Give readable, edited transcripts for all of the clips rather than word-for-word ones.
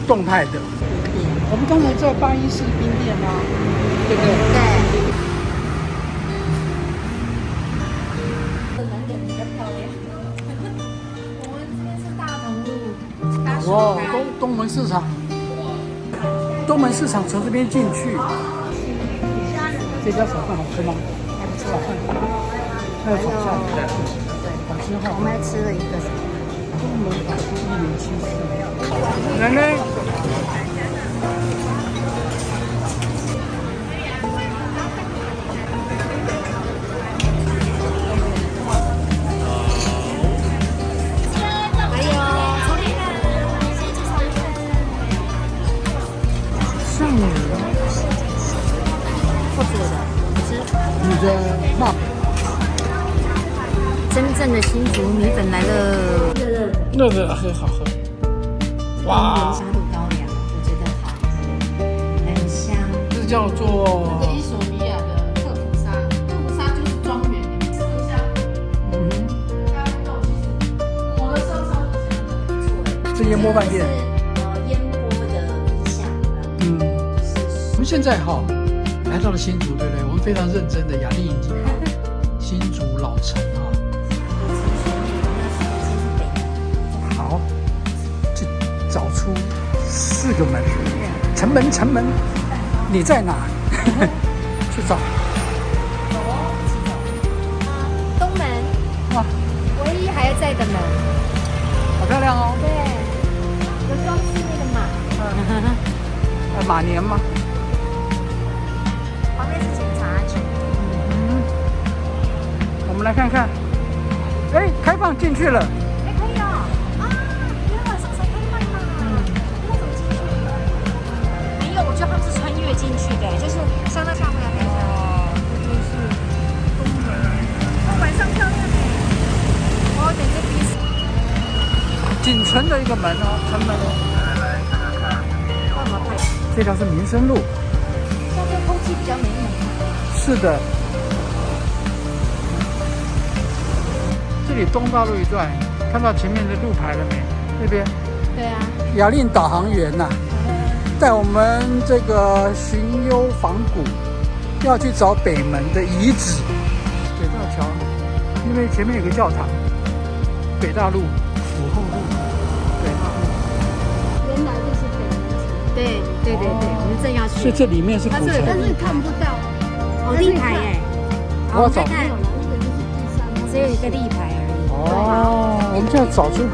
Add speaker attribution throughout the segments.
Speaker 1: 动态的。我们刚才在814冰店啊，对不对？
Speaker 2: 对。我们这边是大同路
Speaker 1: 哇，东门市场，东门市场从这边进去。这家炒饭好吃吗？
Speaker 2: 还不错。
Speaker 1: 炒饭，还有炒菜，对，好吃哈。
Speaker 2: 我们还吃了一个什么？
Speaker 1: 东门百都1074。奶奶。
Speaker 2: 还有从那个先介绍一下。
Speaker 1: 上午
Speaker 2: 不煮的，吃。
Speaker 1: 你的辣。
Speaker 2: 真正的新竹米粉来了，
Speaker 1: 热的很好喝。哇！
Speaker 2: 沙卤高粱，我觉得好喝，很香。
Speaker 1: 这叫做
Speaker 3: 伊索比亚的特福沙，特福沙就是庄园里面吃得香，加豆其实抹的烧烧就香的，不错。
Speaker 1: 这烟波饭店。
Speaker 2: 烟波的意象。
Speaker 1: 我们现在来到了新竹，对不对？我们非常认真的雅丽已经新竹老城好，就找出4个门，城门，你在哪？去找。
Speaker 2: 东门，
Speaker 1: 哇，
Speaker 2: 唯一还在的门，
Speaker 1: 好漂亮哦。
Speaker 2: 对，有装饰那个马，
Speaker 1: 马年吗？
Speaker 2: 旁边是警察局。
Speaker 1: 我们来看看。哎，开放进去了。
Speaker 2: 哎，可以哦。今天晚上才开放嘛。那怎么进去？没有，我觉得他们是穿越进去的，就是像那下面那样。
Speaker 1: 这就是东门。
Speaker 2: 晚上漂亮哎。我有点这意思。
Speaker 1: 锦城的一个门哦，城门哦。
Speaker 2: 干嘛拍？
Speaker 1: 这条是民生路。
Speaker 2: 现在空气比较没那么好。
Speaker 1: 是的。这里东大路一段，看到前面的路牌了没？那边。
Speaker 2: 对啊。
Speaker 1: 雅令导航员呐，带我们这个寻幽访古，要去找北门的遗址。北大桥，因为前面有个教堂。北大路5后路，北大路。
Speaker 2: 原来就是北门城。对，我们正要去。
Speaker 1: 所以这里面是古城。
Speaker 2: 但是看不到。立牌哎。
Speaker 1: 我要找。
Speaker 2: 看，只有一个立牌而已。
Speaker 1: 哦，我们就要找出。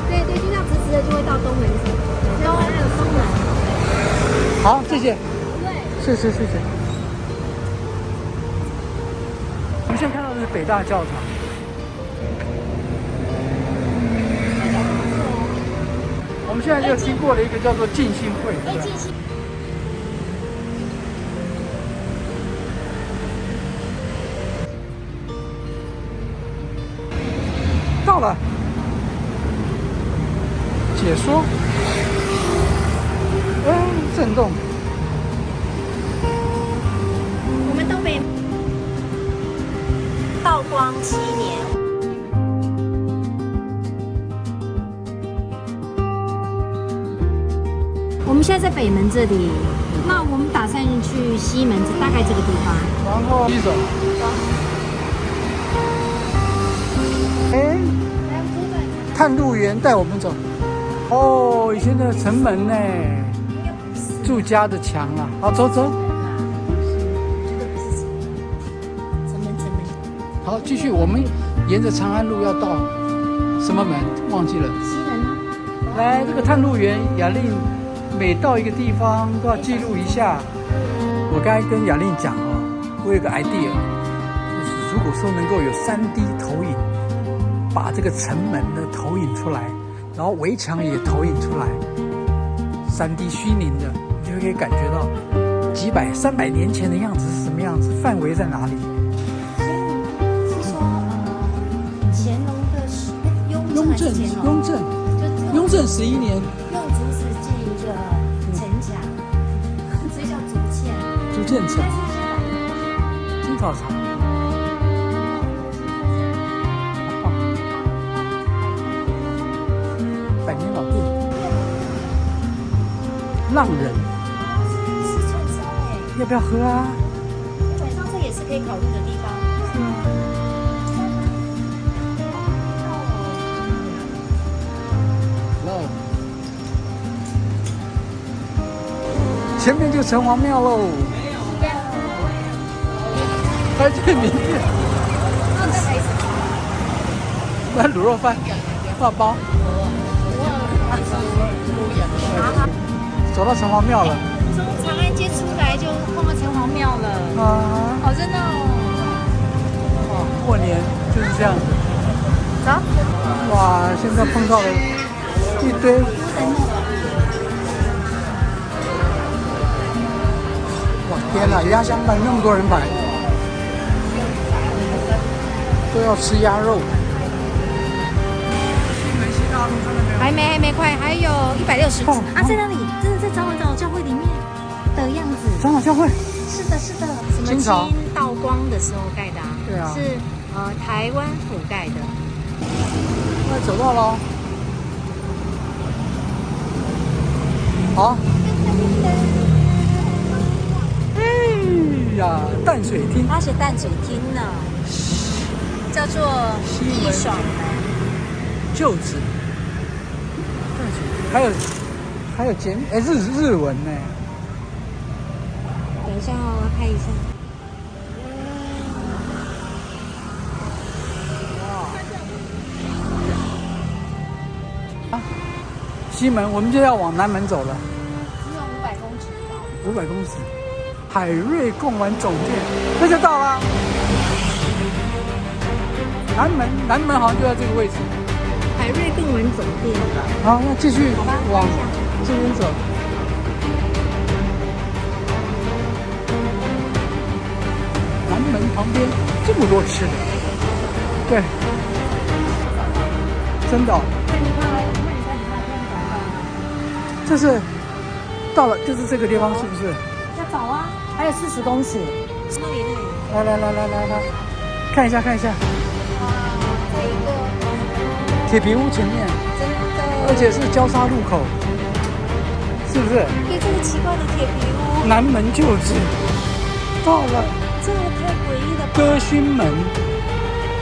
Speaker 2: 对，就这样直直的就会到东门城。东门还有东门。
Speaker 1: 好，谢谢。
Speaker 2: 对。
Speaker 1: 谢谢。我们现在看到的是北大教堂。我们现在就经过了一个叫做浸信会，对吧？到了，解说，震动。
Speaker 2: 我们东北道光7年。我们现在在北门这里，那我们打算去西门，大概这个地方。
Speaker 1: 然后一走。探路员带我们走。哦，以前的城门呢，住家的墙啊。好，走。好，继续，我们沿着长安路要到什么门？忘记了。
Speaker 2: 西门吗？
Speaker 1: 来，这个探路员雅令，每到一个地方都要记录一下。我刚才跟雅令讲我有个 idea， 就是如果说能够有3D 投影。把这个城门呢投影出来，然后围墙也投影出来，3D 虚拟的，你就可以感觉到几百、300年前的样子是什么样子，范围在哪里？
Speaker 2: 是说乾隆的
Speaker 1: 雍正11年，
Speaker 2: 用竹子建一个城墙，所以叫竹堑。
Speaker 1: 竹堑城，青草茶。100年老店。浪人，
Speaker 2: 是串烧哎，
Speaker 1: 要不要喝啊？
Speaker 2: 晚上这也是可以考虑的地方。
Speaker 1: 是啊。哦。前面就城隍庙喽。还这名字。那卤肉饭、饭包。走到城隍庙了。
Speaker 2: 从长安街出来就碰到城隍庙了。
Speaker 1: 啊。
Speaker 2: 好热闹哦。
Speaker 1: 哇，过年就是这样子。
Speaker 2: 走。
Speaker 1: 哇，现在碰到了一堆。哇，天哪！压箱板那么多人排，都要吃鸭肉。
Speaker 2: 还没快，还有160啊，在那里，真的在长老教会里面的样子。
Speaker 1: 长老教会。
Speaker 2: 是的，是的。什么清道光的时候盖的啊？
Speaker 1: 对啊。
Speaker 2: 是台湾府盖的。
Speaker 1: 快走到了。好。哎呀，淡水厅。
Speaker 2: 它写淡水厅呢，叫做一爽
Speaker 1: 旧址。还有简日文呢。
Speaker 2: 等一下哦，我看一下。
Speaker 1: 啊，西门，我们就要往南门走了。
Speaker 2: 只有500公尺。
Speaker 1: 500公尺，海瑞贡丸总店，那就到了。南门好像就在这个位置。
Speaker 2: 海瑞贡丸总店。
Speaker 1: 好，那继续往这边走。南门旁边这么多吃的，对，真的、哦。这是到了，就是这个地方，是不是？
Speaker 2: 要走啊，还有40公尺。那里。
Speaker 1: 来，看一下。哇，
Speaker 2: 在一个
Speaker 1: 铁皮屋前面，
Speaker 2: 真的，
Speaker 1: 而且是交叉路口，是不是？
Speaker 2: 对，这个奇怪的铁皮屋。
Speaker 1: 南门旧址，到了。
Speaker 2: 这个太诡异了吧。
Speaker 1: 歌勋门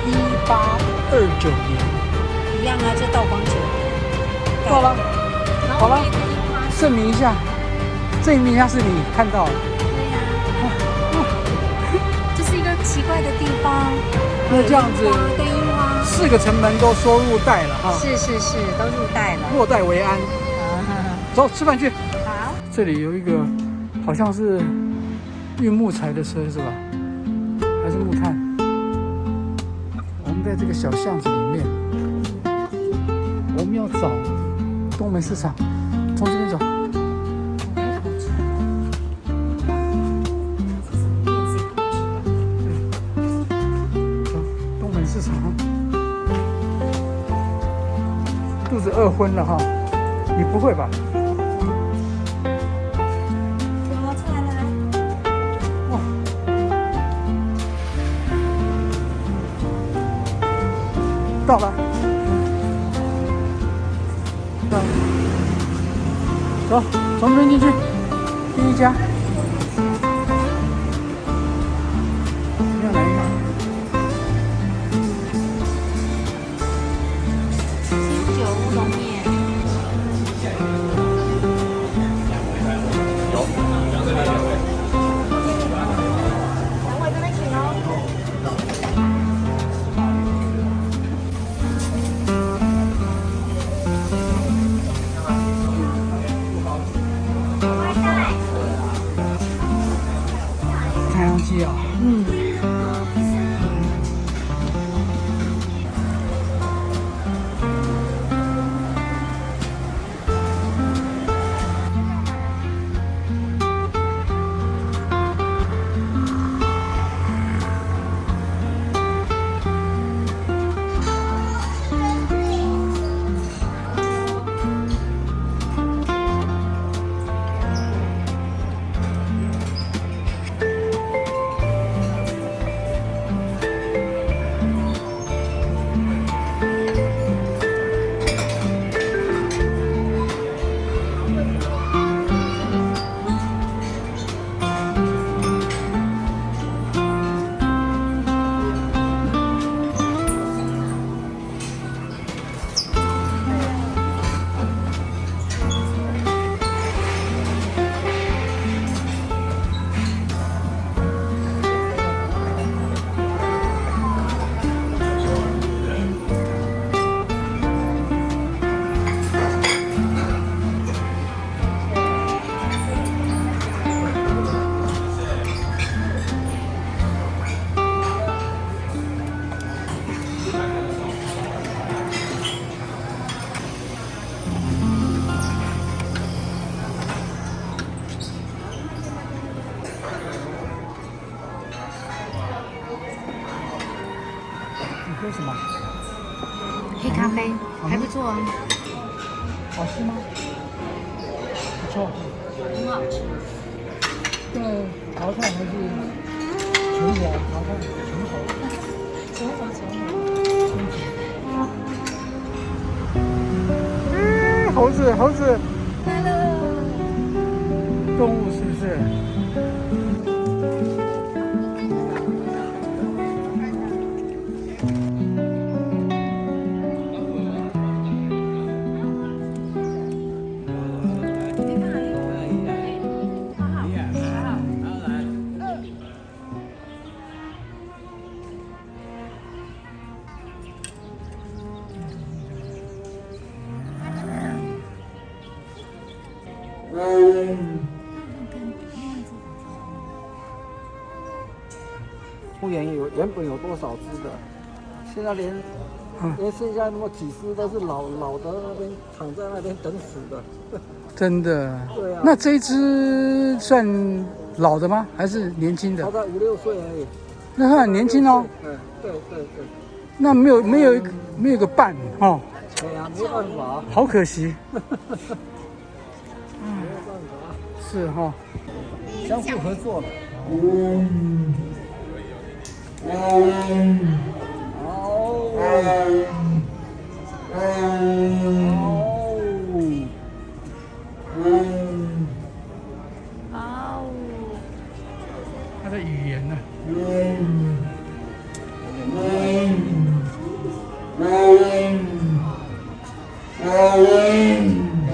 Speaker 1: ，1829年。
Speaker 2: 一样啊，就道光酒。
Speaker 1: 到了。好了，证明一下是你看到了。
Speaker 2: 对呀。这是一个奇怪的地方。
Speaker 1: 那这样子，
Speaker 2: 跟樱花
Speaker 1: 4个城门都收入袋了哈。
Speaker 2: 是，都入袋了。
Speaker 1: 落袋为安。走，吃饭去。
Speaker 2: 好。
Speaker 1: 这里有一个好像是运木材的车是吧？还是木炭？我们在这个小巷子里面，我们要找东门市场，从这边走。走，东门市场。肚子饿昏了哈，你不会吧？哇！到了。走，从这边进去，第一家。要来一个。
Speaker 2: 清酒乌龙面。2位这边请哦。
Speaker 1: 太阳鸡啊，喝什么？
Speaker 2: 黑咖啡还不错啊，
Speaker 1: 好吃吗？不错。
Speaker 2: 很好吃。
Speaker 1: 对，淘汰还是存活？淘汰存活。
Speaker 2: 存活。
Speaker 1: 猴子，猴子，
Speaker 2: 来了。
Speaker 1: 动物是不是？
Speaker 4: 公园原本有多少只的，现在连剩下那么几只都是老的那边躺在那边等死的。
Speaker 1: 真的？
Speaker 4: 对啊。
Speaker 1: 那这一只算老的吗？还是年轻的？
Speaker 4: 它才5、6岁而已。
Speaker 1: 那它很年轻哦。
Speaker 4: 对。
Speaker 1: 那没有一个伴哦。
Speaker 4: 对啊，没办法。
Speaker 1: 好可惜。
Speaker 4: 没有办法。
Speaker 1: 是哈。
Speaker 4: 相互合作。
Speaker 1: 它的语言呢？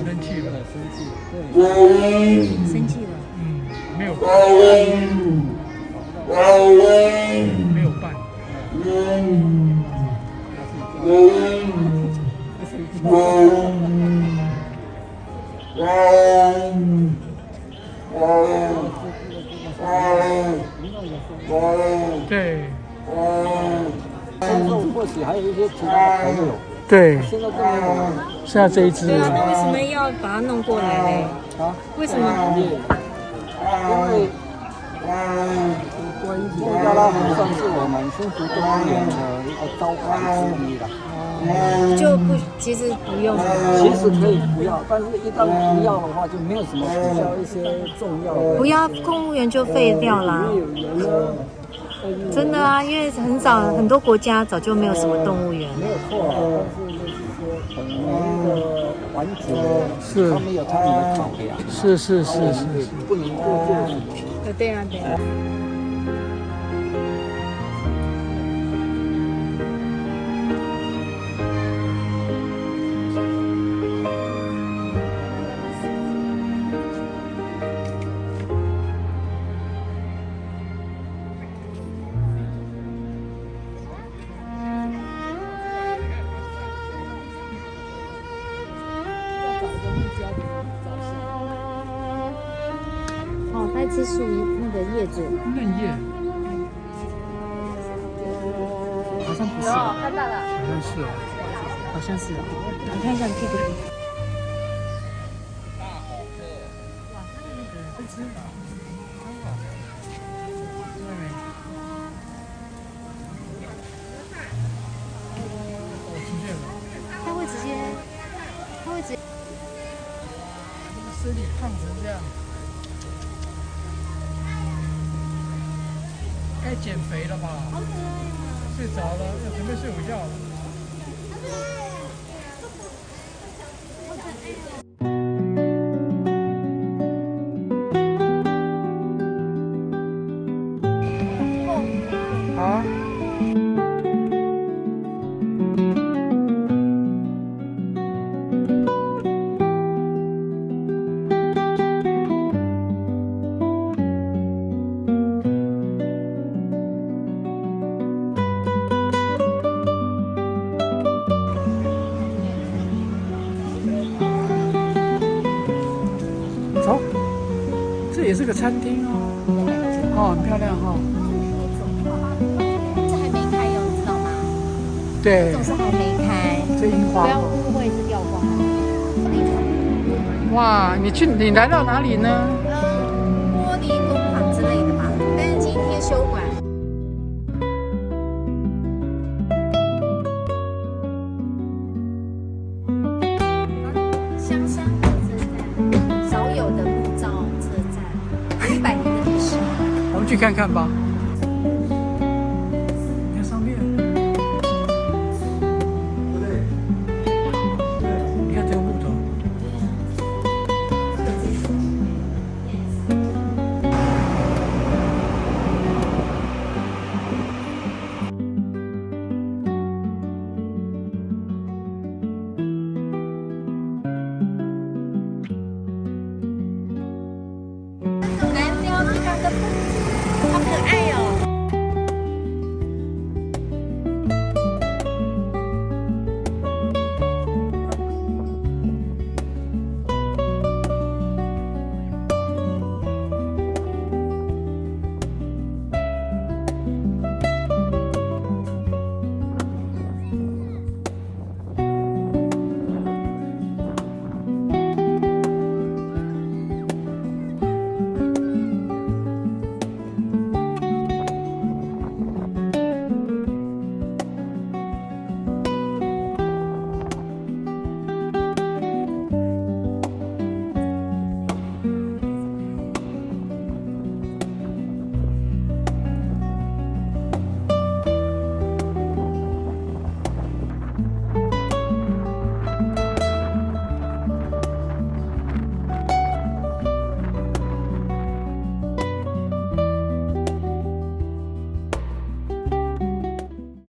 Speaker 1: 生气了，
Speaker 2: 生气了。
Speaker 1: 没有伴。对。
Speaker 4: 或许还有一些其他的朋友。
Speaker 1: 对。
Speaker 4: 现在都没有。
Speaker 1: 现在这一只。
Speaker 2: 对啊，那为什么要把它弄过来嘞？
Speaker 4: 啊？
Speaker 2: 为什么？
Speaker 4: 因为孟加拉湖算是我们新竹动物园的一个招牌之一了。
Speaker 2: 就不，其实不用。
Speaker 4: 其实可以不要，但是一旦不要的话，就没有什么比较一些重要的。
Speaker 2: 不要动物园就废掉啦。真的啊，因为很多国家早就没有什么动物园。
Speaker 4: 没有错啊，但是就是说每一个环节，
Speaker 1: 是
Speaker 4: 他们有他们的考量。
Speaker 1: 是，
Speaker 4: 不能够做什么。
Speaker 2: 对啊。哦，它吃树那个叶子。
Speaker 1: 嫩叶。好像不是。
Speaker 2: 看到了。
Speaker 1: 好像是哦。
Speaker 2: 好像是哦。你看一下屁股。
Speaker 1: 哇，这只很好。
Speaker 2: 它会直接。
Speaker 1: 身体胖成这样，该减肥了吧？睡着了，要准备睡午觉了。好。走，这也是个餐厅哦，很漂亮哈。
Speaker 2: 这还没开哦，你知道吗？
Speaker 1: 对，
Speaker 2: 这种是还没开，
Speaker 1: 这樱花。
Speaker 2: 不要误会是掉光了。
Speaker 1: 哇，你来到哪里呢？
Speaker 2: 玻璃工坊之类的吧，但是今天休馆。
Speaker 1: 去看看吧。